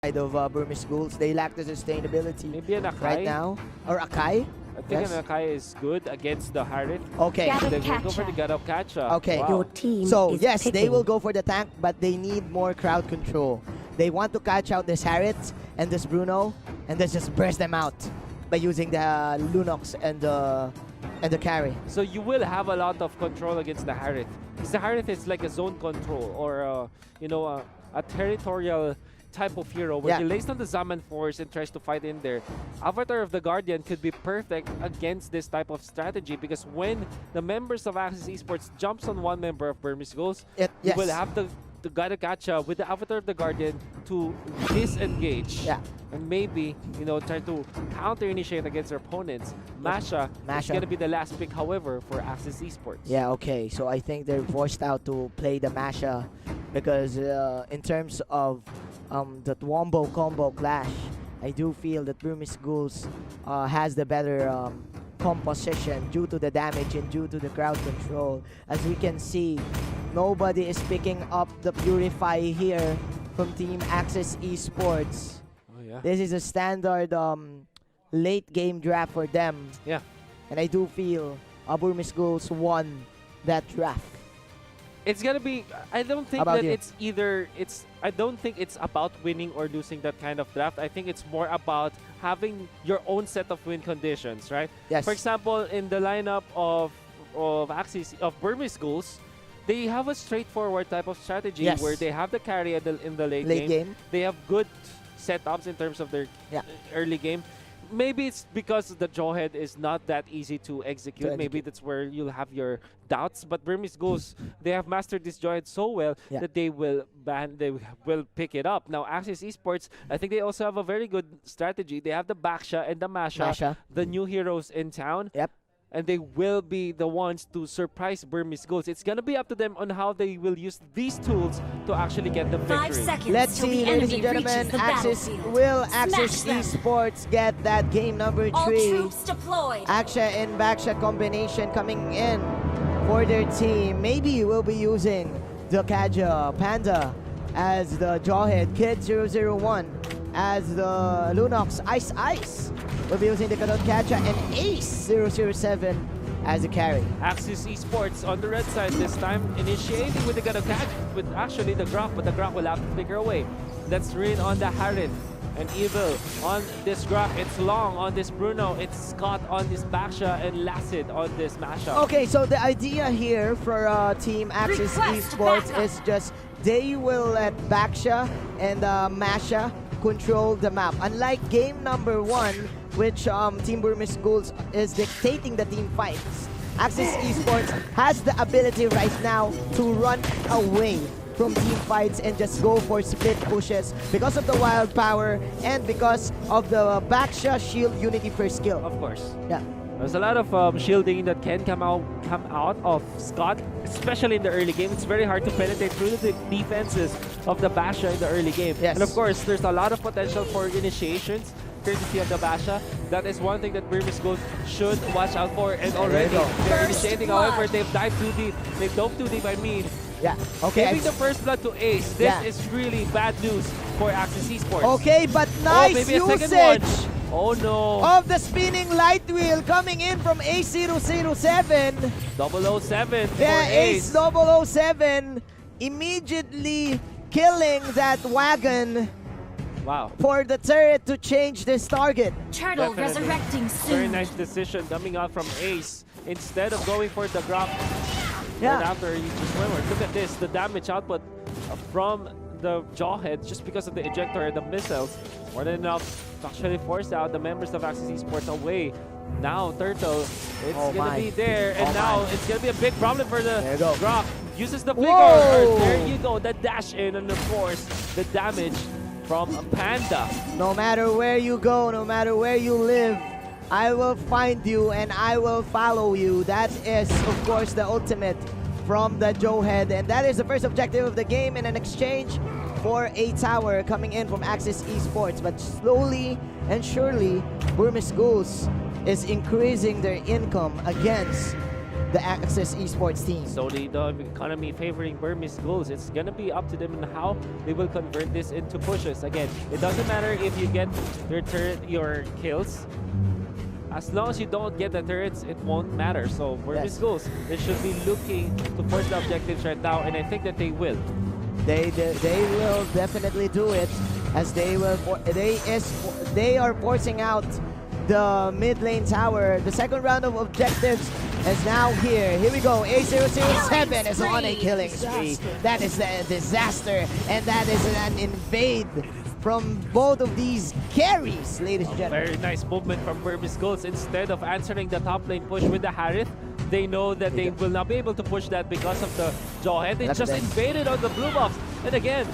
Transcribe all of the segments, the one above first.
side of Burmese Ghoals. They lack the sustainability Maybe an Akai. right now. Or Akai? I think an Akai is good against the Harith. Okay. They will go for the Gadokkacha. Okay. Wow. Your team So, is yes, they picking. will go for the tank, but they need more crowd control. They want to catch out this Harith and this Bruno, and then just burst them out by using the Lunox and the carry. So you will have a lot of control against the Harith. Because the Harith is like a zone control or, a territorial type of hero where he lays on the Zaman Force and tries to fight in there. Avatar of the Guardian could be perfect against this type of strategy because when the members of Axis Esports jumps on one member of Burmese Ghoals, you will have the Gadokkacha with the Avatar of the Guardian to disengage. Yeah. And maybe, try to counter-initiate against their opponents. Masha is going to be the last pick, however, for Axis Esports. Yeah, okay. So I think they're forced out to play the Masha because in terms of the Wombo combo clash, I do feel that Burmese Ghoals has the better composition due to the damage and due to the crowd control. As we can see, nobody is picking up the Purify here from Team Axis Esports. Oh, yeah. This is a standard late game draft for them. Yeah. And I do feel Burmese Ghoals won that draft. It's gonna be. I don't think that it's either. I don't think it's about winning or losing that kind of draft. I think it's more about having your own set of win conditions, right? Yes. For example, in the lineup of Axis of Burmese Ghoals, they have a straightforward type of strategy where they have the carry in the late game. They have good setups in terms of their early game. Maybe it's because the Jawhead is not that easy to execute. Maybe that's where you'll have your doubts. But Burmese Ghoals, they have mastered this Jawhead so well that they will pick it up. Now, Axis Esports, I think they also have a very good strategy. They have the Baksha and the Masha, the new heroes in town. Yep. And they will be the ones to surprise Burmese Ghoals. It's going to be up to them on how they will use these tools to actually get the victory. 5 seconds. Let's see, ladies and gentlemen, Axis Esports get that game number 3? All troops deployed. Aksha and Baksha combination coming in for their team. Maybe we'll be using the Kaja Panda as the Jawhead, Kid 001 as the Lunox, Ice. We'll be using the Gadokkacha and Ace 007 as the carry. Axis Esports on the red side this time, initiating with the Gadokkacha, with actually the Grok, but the Grok will have to flicker away. That's Rin on the Harith, and Evil on this Grok. It's Long on this Bruno. It's Scott on this Baksha, and Lacid on this Masha. Okay, so the idea here for Team Axis Esports is just they will let Baksha and Masha control the map. Unlike game number 1, which Team Burmese Ghoals is dictating the team fights, Axis Esports has the ability right now to run away from team fights and just go for split pushes because of the wild power and because of the Baksha shield unity per skill. Of course. Yeah. There's a lot of shielding that can come out of Scott, especially in the early game. It's very hard to penetrate through the defenses of the Basha in the early game. Yes. And of course, there's a lot of potential for initiations, courtesy of the Basha. That is one thing that Burmese Ghoals should watch out for. And already, they're initiating. However, they've dived too deep. They've dove too deep, I mean. Yeah, okay. Giving the first blood to Ace. This is really bad news for Axis Esports. Okay, but nice maybe a usage second one. Oh no. of the spinning light wheel coming in from A007. 007 for Yeah, Ace. Ace 007 immediately killing that wagon. Wow. For the turret to change this target. Turtle Definitely. resurrecting soon. Very nice decision coming out from Ace. Instead of going for the Grok right after he just went. Look at this, the damage output from the Jawhead just because of the ejector and the missiles. More than enough to actually force out the members of Axis Esports away. Now Turtle, it's gonna be there, and now it's gonna be a big problem for the Grok. Uses the flicker. There you go, the dash in, and of course the damage from Panda. No matter where you go, no matter where you live, I will find you and I will follow you. That is, of course, the ultimate from the Jawhead, and that is the first objective of the game in an exchange for a tower coming in from Axis Esports. But slowly and surely, Burmese Ghoals is increasing their income against the Axis Esports team. So the economy favoring Burmese Ghoals. It's gonna be up to them and how they will convert this into pushes. Again, it doesn't matter if you get your kills. As long as you don't get the turrets, it won't matter. So Burmese Ghoals, they should be looking to force the objectives right now, and I think that they will. They will definitely do it, as they are forcing out the mid lane tower. The second round of objectives is now here. Here we go. A007 is on a killing spree. That is a disaster, and that is an invade from both of these carries, ladies and gentlemen. Very nice movement from Burmese Ghoals. Instead of answering the top lane push with the Harith, they know that they will not be able to push that because of the Jawhead. They just invaded on the blue buffs. And again,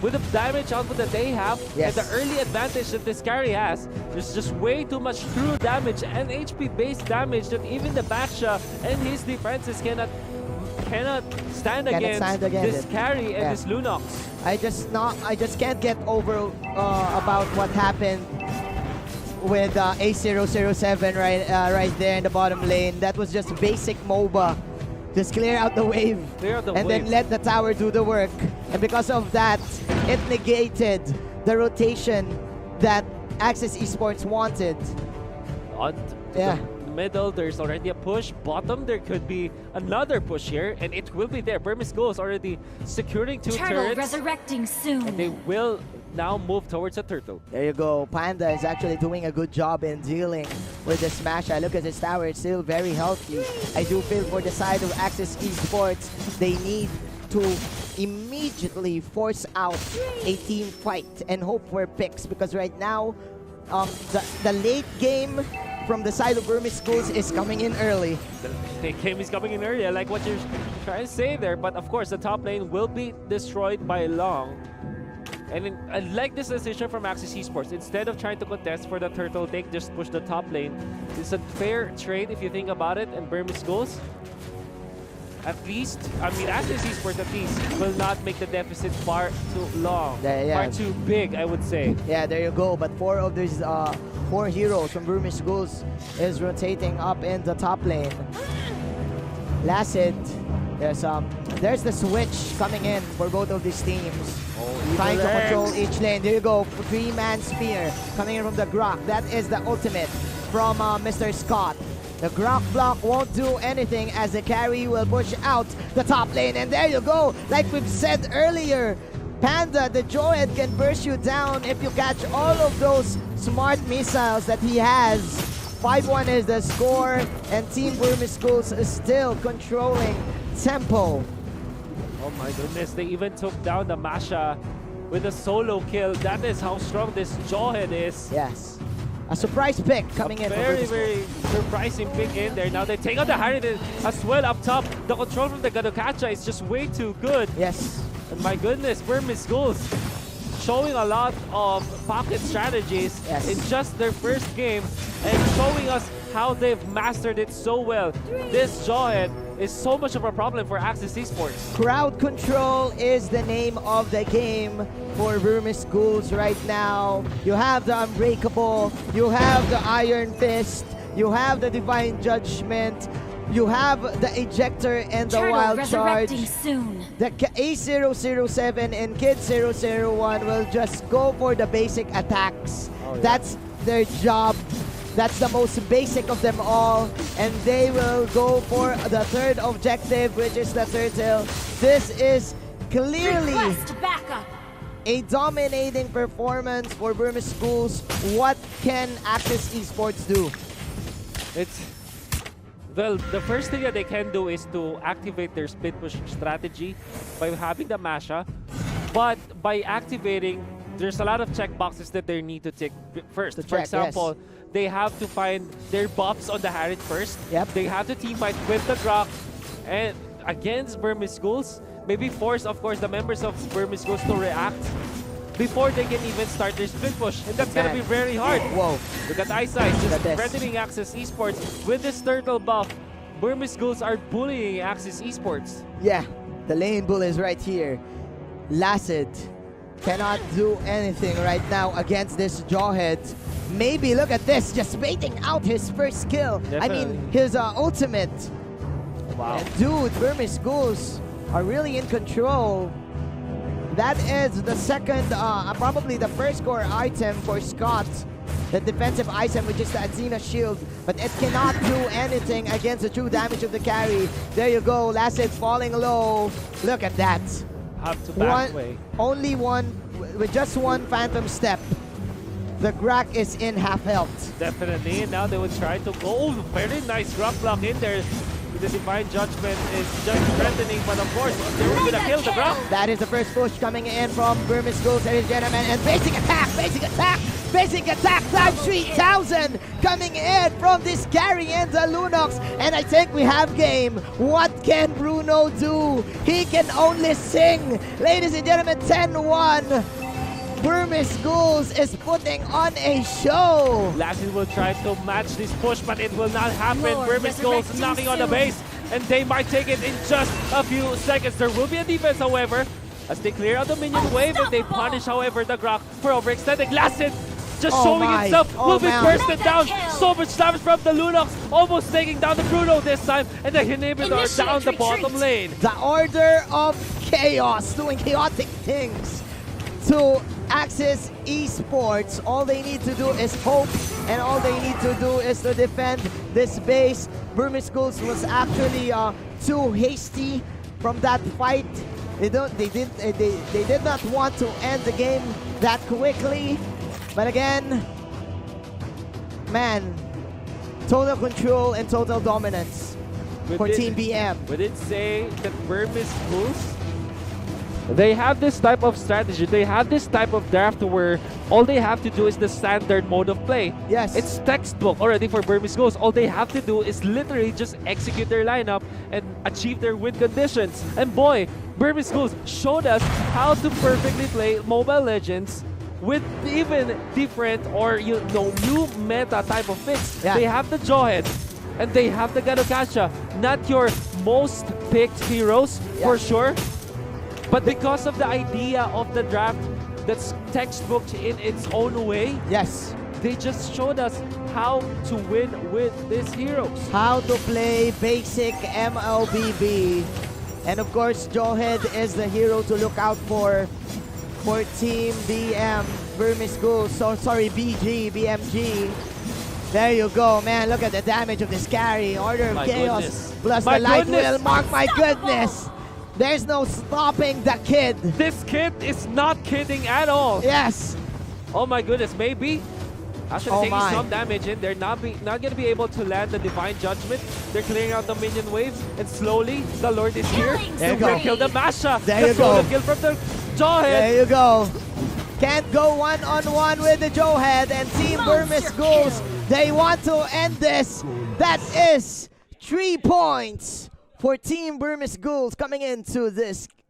with the damage output that they have, and the early advantage that this carry has, there's just way too much true damage and HP-based damage that even the Baksha and his defenses cannot stand against this carry and this Lunox. I just can't get over about what happened with A007 right there in the bottom lane. That was just basic MOBA. Just clear out the wave and then let the tower do the work. And because of that, it negated the rotation that Axis Esports wanted. On the middle, there's already a push. Bottom, there could be another push here, and it will be there. Burmese Ghoals already securing 2 turrets. Resurrecting soon. And they will now move towards a turtle. There you go. Panda is actually doing a good job in dealing with the smash. I look at this tower, it's still very healthy. I do feel for the side of Axis Esports, they need to immediately force out a team fight and hope for picks, because right now the late game from the side of Burmese Ghoals is coming in early. The late game is coming in early. I like what you're trying to say there, but of course the top lane will be destroyed by long. And I like this decision from Axis Esports. Instead of trying to contest for the turtle, they just push the top lane. It's a fair trade if you think about it, and Burmese Ghoals, at least, I mean, Axis Esports at least will not make the deficit far too long, far too big, I would say. Yeah, there you go. But 4 of these 4 heroes from Burmese Ghoals is rotating up in the top lane. Lacid, there's the switch coming in for both of these teams. Trying to control each lane. There you go. 3-man spear coming in from the Grok. That is the ultimate from Mr. Scott. The Grok block won't do anything as the carry will push out the top lane. And there you go. Like we've said earlier, Panda, the Jawhead can burst you down if you catch all of those smart missiles that he has. 5-1 is the score, and Team Burmese Ghoals is still controlling tempo. Oh my goodness, they even took down the Masha with a solo kill. That is how strong this Jawhead is. Yes. A surprise pick coming in. Very surprising pick in there. Now they take out the Harith as well up top. The control from the Gadokacha is just way too good. Yes. And my goodness, Burmese Ghoals showing a lot of pocket strategies in just their first game and showing us how they've mastered it so well. This Jawhead is so much of a problem for Axis Esports. Crowd control is the name of the game for Burmese Ghoals right now. You have the Unbreakable, you have the Iron Fist, you have the Divine Judgment, you have the Ejector and the Wild Charge. Soon. The A007 and Kid 001 will just go for the basic attacks. That's their job. That's the most basic of them all. And they will go for the third objective, which is the turtle. This is clearly a dominating performance for Burmese Ghoals. What can Axis Esports do? Well, the first thing that they can do is to activate their split push strategy by having the Masha. But by activating, there's a lot of checkboxes that they need to tick first. For example, they have to find their buffs on the Harith first. They have to team fight with the Grok and against Burmese Ghoals. Maybe force, of course, the members of Burmese Ghoals to react before they can even start their split push. And that's gonna be very hard. Whoa. Look at Eyesight just threatening Axis Esports with this turtle buff. Burmese Ghoals are bullying Axis Esports. Yeah, the lane bull is right here. Lacid cannot do anything right now against this Jawhead. Maybe, look at this, just baiting out his first kill. I mean, his ultimate. Wow. And dude, Burmese Ghoals are really in control. That is the second, probably the first core item for Scott. The defensive item, which is the Athena shield, but it cannot do anything against the true damage of the carry. There you go, Lacid falling low. Look at that. Have to back away. Only one, with just one Phantom Step. The Grak is in half health. Definitely, and now they would try to go. Oh, very nice drop block in there. The Divine Judgment is just threatening, but of course, they were gonna kill the Grak. That is the first push coming in from Burmese Ghoals, ladies and gentlemen, and basic attack times 3,000 coming in from this carry and the Lunox, and I think we have game. What can Bruno do? He can only sing. Ladies and gentlemen, 10-1. Burmese Ghoals is putting on a show. Lassie will try to match this push, but it will not happen. Burmese Ghoals knocking on the base, and they might take it in just a few seconds. There will be a defense, however, as they clear out the minion wave, and they punish, however, the Grak for overextending. Lassie just showing himself, will be bursted down. So much damage from the Lunox, almost taking down the Bruno this time, and the inhibitor down the bottom lane. The Order of Chaos doing chaotic things to Axis Esports. All they need to do is hope, and all they need to do is to defend this base. Burmese Ghoals was actually too hasty from that fight. They did not want to end the game that quickly. But again, man, total control and total dominance for Team BM. We did say that Burmese Ghoals, they have this type of strategy. They have this type of draft where all they have to do is the standard mode of play. Yes. It's textbook already for Burmese Ghoals. All they have to do is literally just execute their lineup and achieve their win conditions. And boy, Burmese Ghoals showed us how to perfectly play Mobile Legends with even different or new meta type of picks. Yeah. They have the Jawhead and they have the Gadokasha. Not your most picked heroes for sure. But because of the idea of the draft that's textbooked in its own way, yes, they just showed us how to win with these heroes. How to play basic Mlbb. And of course, Jawhead is the hero to look out for Team BM, Burmese Ghoals. So sorry, BMG. There you go, man. Look at the damage of this carry. Order of Chaos plus the light will mark. My goodness. There's no stopping the kid. This kid is not kidding at all. Yes. Oh my goodness, maybe. Actually taking some damage in. They're not going to be able to land the Divine Judgment. They're clearing out the minion wave. And slowly, the Lord is here. There you go. Kill the Masha. There you go. The kill from the Jawhead. There you go. Can't go one-on-one with the Jawhead. And Team Burmese Ghoals, they want to end this. That is 3 points for Team Burmese Ghoals coming into this